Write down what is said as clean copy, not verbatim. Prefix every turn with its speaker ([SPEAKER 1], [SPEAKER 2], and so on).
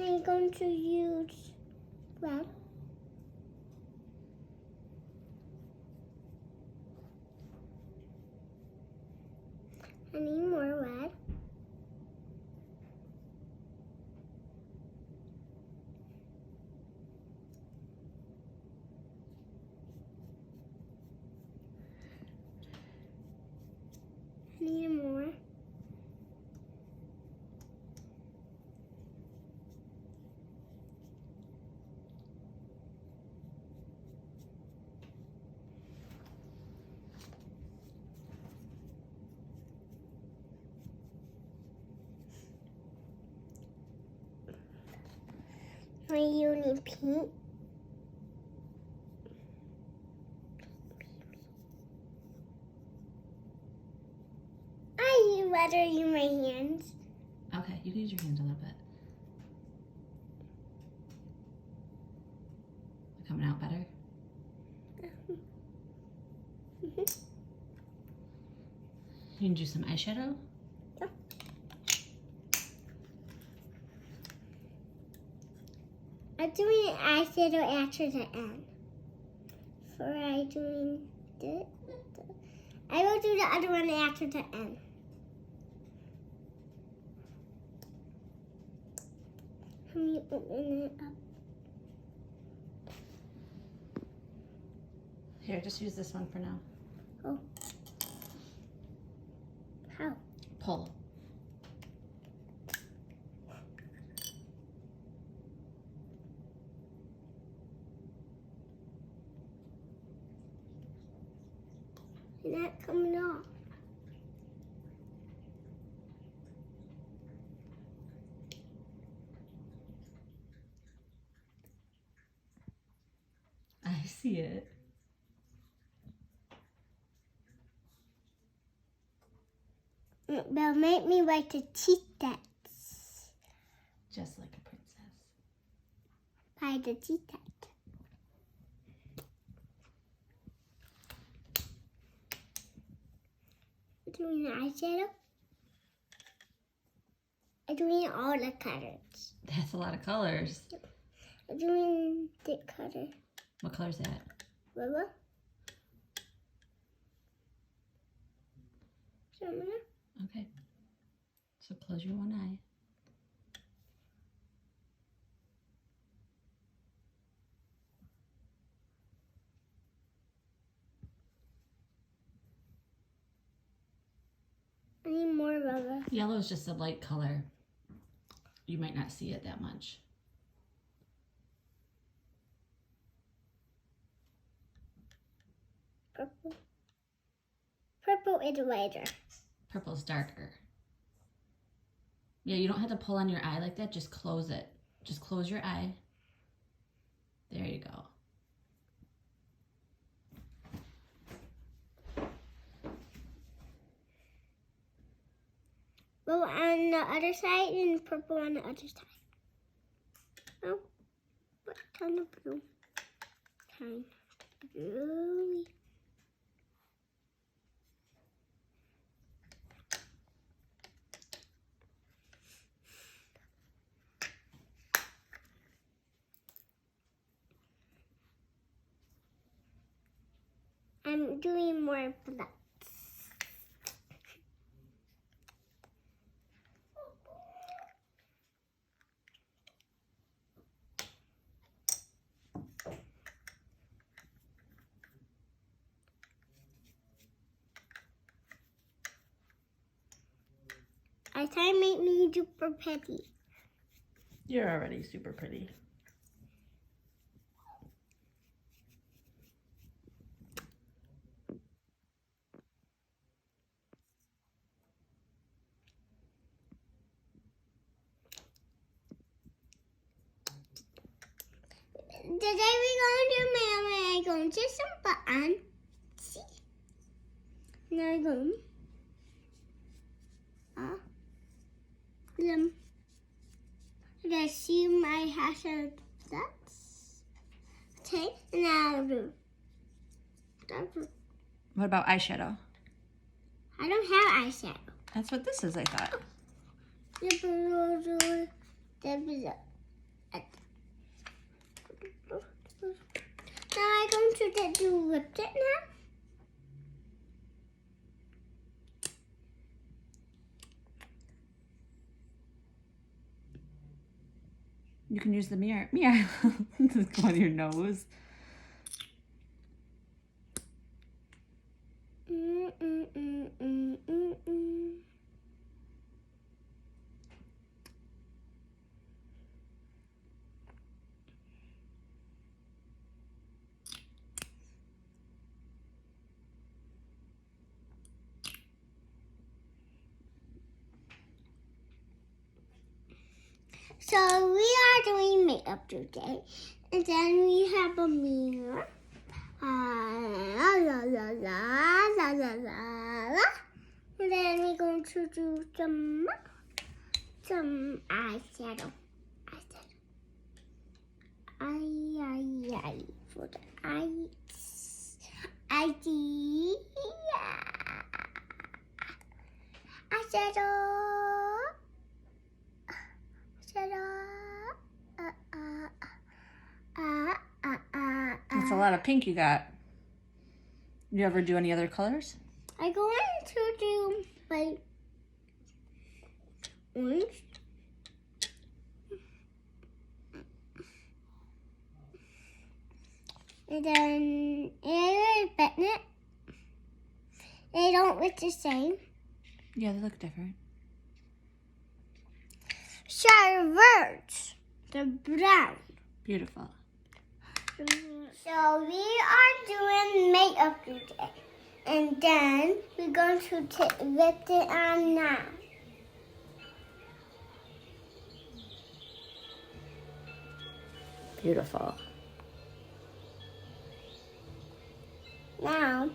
[SPEAKER 1] I'm going to use red. I need more red. I need more. You need pink. I rather use my hands.
[SPEAKER 2] Okay, you can use your hands a little bit. Coming out better? You can do some eyeshadow?
[SPEAKER 1] I'm doing eyeshadow after the end. For I doing this. I will do the other one after the end. Let me open it up.
[SPEAKER 2] Here, just use this one for now.
[SPEAKER 1] Oh. How?
[SPEAKER 2] Pull.
[SPEAKER 1] It's not coming off.
[SPEAKER 2] I see it.
[SPEAKER 1] They'll make me like the cheetahs.
[SPEAKER 2] Just like a princess.
[SPEAKER 1] By the cheetah. Doing the eyeshadow. I'm doing all the colors.
[SPEAKER 2] That's a lot of colors.
[SPEAKER 1] I'm doing the color.
[SPEAKER 2] What color is that?
[SPEAKER 1] Yellow. Similar.
[SPEAKER 2] Okay. So close your one eye.
[SPEAKER 1] I need more rubber.
[SPEAKER 2] Yellow is just a light color. You might not see it that much.
[SPEAKER 1] Purple. Purple is lighter.
[SPEAKER 2] Purple's darker. Yeah, you don't have to pull on your eye like that. Just close it. Just close your eye. There you go.
[SPEAKER 1] Blue on the other side and purple on the other side. Oh, what kind of blue? Kind of blue. I'm doing more black. I try to make me super pretty.
[SPEAKER 2] You're already super pretty.
[SPEAKER 1] Today we're going to go to some button. See? Now I'm going. Let's see my hash of that. Okay, and now I'll do.
[SPEAKER 2] What about eyeshadow?
[SPEAKER 1] I don't have eyeshadow.
[SPEAKER 2] That's what this is, I thought.
[SPEAKER 1] Now I'm going to do lift it now.
[SPEAKER 2] You can use the mirror. Mirror. Just go on your nose.
[SPEAKER 1] So we are doing makeup today, and then we have a mirror. La la la la la la la. And then we're going to do some eyeshadow. Eye for the eyes. Eyeshadow.
[SPEAKER 2] That's a lot of pink you got. You ever do any other colors?
[SPEAKER 1] I'm going to do like orange. And then I bet it. They don't look the same.
[SPEAKER 2] Yeah, they look different.
[SPEAKER 1] Charlotte, the brown.
[SPEAKER 2] Beautiful.
[SPEAKER 1] So we are doing makeup today. And then we're going to lift it on now.
[SPEAKER 2] Beautiful.
[SPEAKER 1] Now